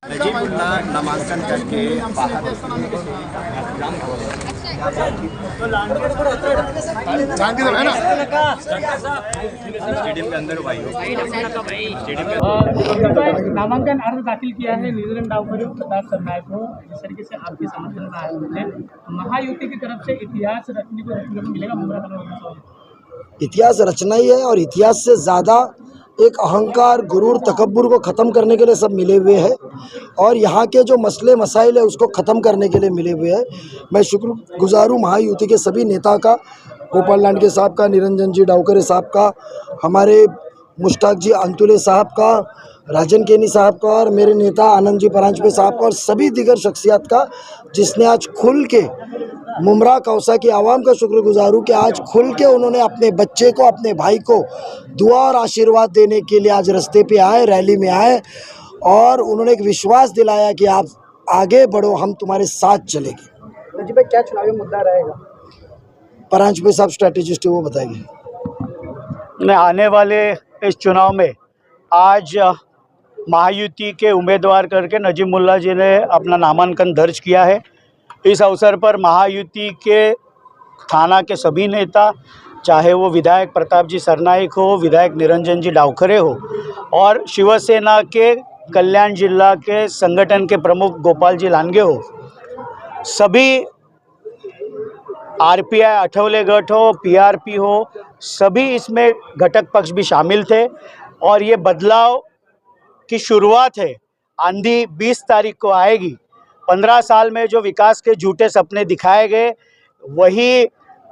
नजीबुल्लाह नामांकन करके बाहर शांति है ना स्टेडियम के अंदर भाई नामांकन अर्ज दाखिल किया है न्यूजीलैंड डावकर प्रताप सरनायक को। जिस तरीके से आपके समर्थन में आए थे, महायुति की तरफ से इतिहास रचने को मिलेगा मुमरा। इतिहास रचना ही है और इतिहास से ज़्यादा एक अहंकार, गुरूर, तकब्बुर को ख़त्म करने के लिए सब मिले हुए हैं और यहाँ के जो मसले मसाइल है उसको ख़त्म करने के लिए मिले हुए हैं। मैं शुक्रगुजार हूँ महायुति के सभी नेता का, गोपाल लांडे साहब का, निरंजन जी डावकरे साहब का, हमारे मुश्ताक जी अंतुले साहब का, राजन केनी साहब का और मेरे नेता आनंद जी परांजपे साहब का और सभी दीगर शख्सियात का, जिसने आज खुल के मुमरा कौसा की आवाम का शुक्रगुजार हूँ कि आज खुल के उन्होंने अपने बच्चे को, अपने भाई को दुआ और आशीर्वाद देने के लिए आज रास्ते पे आए, रैली में आए और उन्होंने एक विश्वास दिलाया कि आप आगे बढ़ो, हम तुम्हारे साथ चलेंगे। नजीब भाई, क्या चुनावी मुद्दा रहेगा? परांजपे साहब स्ट्रैटेजिस्ट है, वो बताएंगे। आने वाले इस चुनाव में आज महायुति के उम्मीदवार करके नजीमुल्लाह जी ने अपना नामांकन दर्ज किया है। इस अवसर पर महायुति के थाना के सभी नेता, चाहे वो विधायक प्रताप जी सरनाइक हो, विधायक निरंजन जी डावकरे हो और शिवसेना के कल्याण जिला के संगठन के प्रमुख गोपाल जी लांडे हो, सभी आरपीआई अठवले गठ हो, पीआरपी हो, सभी इसमें घटक पक्ष भी शामिल थे और ये बदलाव की शुरुआत है। आंधी 20 तारीख को आएगी। 15 साल में जो विकास के झूठे सपने दिखाए गए, वही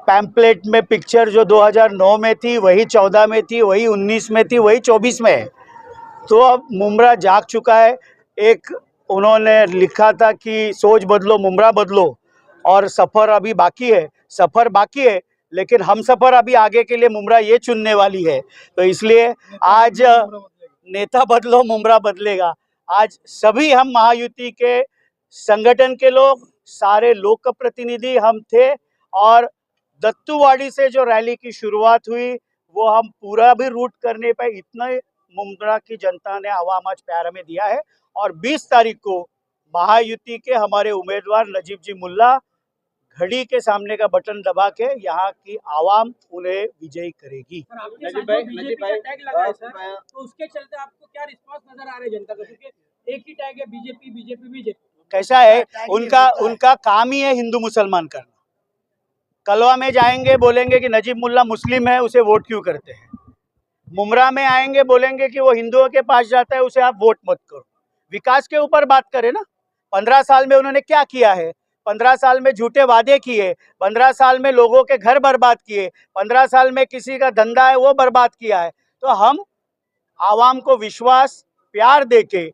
पैम्पलेट में पिक्चर जो 2009 में थी, वही 14 में थी, वही 19 में थी, वही 24 में है। तो अब मुमरा जाग चुका है। एक उन्होंने लिखा था कि सोच बदलो, मुमरा बदलो, और सफ़र अभी बाकी है। सफ़र बाकी है लेकिन हम सफ़र अभी आगे के लिए मुमरा ये चुनने वाली है। तो इसलिए आज नेता बदलो, मुमरा बदलेगा। आज सभी हम महायुति के संगठन के लोग, सारे लोक प्रतिनिधि हम थे और दत्तूवाड़ी से जो रैली की शुरुआत हुई वो हम पूरा भी रूट करने पे इतना मुमरा की जनता ने आवाम आज प्यार में दिया है। और 20 तारीख को महायुति के हमारे उम्मीदवार नजीब जी मुल्ला घड़ी के सामने का बटन दबा के यहाँ की आवाम उन्हें विजयी करेगी। नजीब भाई टैग लगा है सर, तो उसके चलते आपको क्या रिस्पांस नजर आ रहा है जनता का? क्योंकि एक ही टैग है, बीजेपी बीजेपी बीजेपी। कैसा है, उनका काम ही है हिंदू मुसलमान करना। कलवा में जाएंगे बोलेंगे कि नजीब मुल्ला मुस्लिम है, उसे वोट क्यों करते हैं। मुमरा में आएंगे बोलेंगे कि वो हिंदुओं के पास जाता है, उसे आप वोट मत करो। विकास के ऊपर बात करें ना। 15 साल में उन्होंने क्या किया है? 15 साल में झूठे वादे किए, 15 साल में लोगों के घर बर्बाद किए, 15 साल में किसी का धंधा है वो बर्बाद किया है। तो हम आवाम को विश्वास, प्यार देके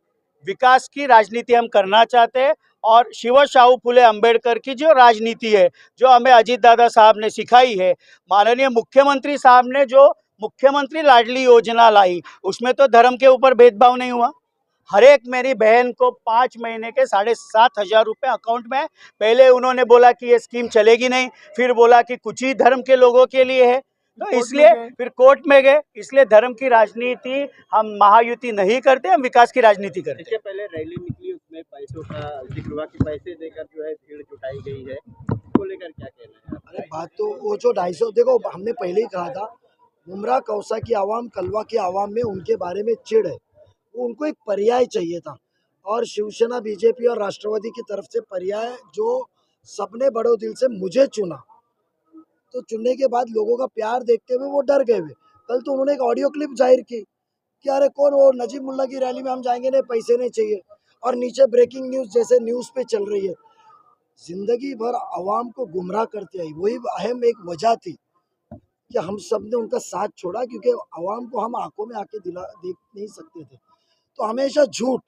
विकास की राजनीति हम करना चाहते हैं और शिव शाहू फुले अंबेडकर की जो राजनीति है, जो हमें अजीत दादा साहब ने सिखाई है, माननीय मुख्यमंत्री साहब ने जो मुख्यमंत्री लाडली योजना लाई, उसमें तो धर्म के ऊपर भेदभाव नहीं हुआ। हर एक मेरी बहन को 5 महीने के 7,500 रुपये अकाउंट में। पहले उन्होंने बोला कि ये स्कीम चलेगी नहीं, फिर बोला कि कुछ ही धर्म के लोगों के लिए है, तो इसलिए फिर कोर्ट में गए। इसलिए धर्म की राजनीति हम महायुति नहीं करते, हम विकास की राजनीति करते। इससे पहले रैली निकली, उसमें पैसों का जिक्र हुआ कि पैसे देकर जो है भीड़ जुटाई गई है, उसको लेकर क्या कहना है? अरे बात तो वो जो 250, देखो हमने पहले ही कहा था, मुमरा कौसा की आवाम, कलवा की आवाम में उनके बारे में चिढ़ है, उनको एक पर्याय चाहिए था और शिवसेना, बीजेपी और राष्ट्रवादी की तरफ से पर्याय जो सबने बड़ो दिल से मुझे चुना, तो चुनने के बाद लोगों का प्यार देखते हुए वो डर गए हुए। कल तो उन्होंने एक ऑडियो क्लिप जाहिर की कि अरे कौन वो नजीब मुल्ला की रैली में हम जाएंगे नहीं, पैसे नहीं चाहिए, और नीचे ब्रेकिंग न्यूज़ जैसे न्यूज़ पे चल रही है। जिंदगी भर आवाम को गुमराह करते आई, वही अहम एक वजह थी कि हम सब ने उनका साथ छोड़ा, क्योंकि आवाम को हम आंखों में आके देख नहीं सकते थे, तो हमेशा झूठ।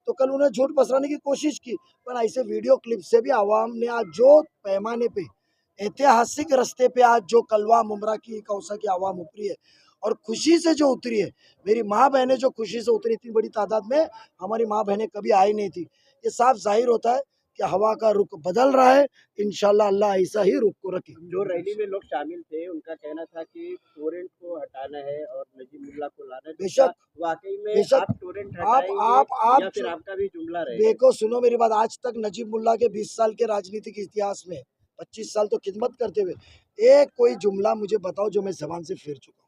तो कल उन्हें झूठ पसराने की कोशिश की, पर ऐसे वीडियो क्लिप से भी आवाम ने आज जो पैमाने पे, ऐतिहासिक रास्ते पे आज जो कलवा मुमरा की कौसा की आवाम उतरी है और खुशी से जो उतरी है, मेरी माँ बहनें जो खुशी से उतरी, इतनी बड़ी तादाद में हमारी माँ बहनें कभी आई नहीं थी। ये साफ जाहिर होता है कि हवा का रुख बदल रहा है। इंशाल्लाह अल्लाह ऐसा ही रुख को रखे। जो रैली में लोग शामिल थे उनका कहना था कि टोरेंट को हटाना है और नजीमुल्लाह को लाना है। बेशक, वाकई में बेशक, आप टोरेंट हटाएंगे आप या फिर आपका भी जुमला रहेगा? देखो, सुनो मेरी बात, आज तक नजीमुल्लाह के 20 साल के राजनीतिक इतिहास में 25 साल तो खिदमत करते हुए एक कोई जुमला मुझे बताओ जो मैं जबान से फेर चुका हूँ।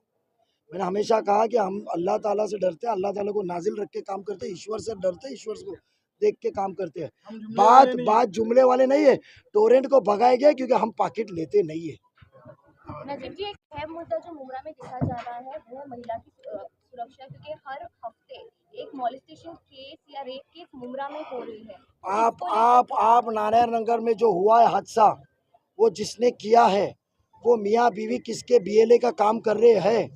मैंने हमेशा कहा कि हम अल्लाह ताला से डरते हैं, अल्लाह ताला को नाजिल रख के काम करते हैं, ईश्वर से डरते हैं, ईश्वर को देख के काम करते हैं। बात जुमले वाले नहीं है। टोरेंट को भगाया गया क्योंकि हम पॉकेट लेते नहीं है। नजीब जी, एक अहम मुद्दा जो मुमरा में देखा जा रहा है वो है महिला की सुरक्षा, क्योंकि हर हफ्ते एक मॉलेस्टेशन केस या रेप केस मुमरा में हो रही है। आप नारायण नगर में जो हुआ है हादसा, वो जिसने किया है वो मियाँ बीवी किसके बीएलए का काम कर रहे हैं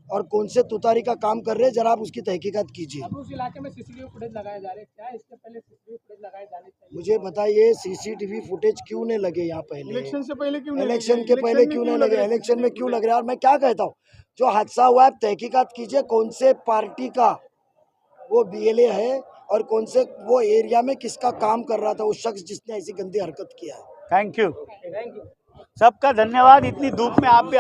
और कौन से तुतारी का काम कर रहे हैं, जरा आप उसकी तहकीकात कीजिए। अब उस इलाके में सीसीटीवी फुटेज लगाए जा रहे हैं, क्या इससे पहले सीसीटीवी फुटेज लगाए जाने चाहिए? मुझे बताइए, सीसीटीवी फुटेज क्यों नहीं लगे यहाँ पहले? इलेक्शन से पहले क्यों नहीं इलेक्शन के पहले क्यों नहीं लगे? इलेक्शन में क्यों लग रहा है? और मैं क्या कहता हूँ, जो हादसा हुआ है तहकीकात कीजिए, कौन से पार्टी का वो बीएलए है और कौन से वो एरिया में किसका काम कर रहा था वो शख्स जिसने ऐसी गंदी हरकत किया है। थैंक यू सबका धन्यवाद। इतनी धूप में आप भी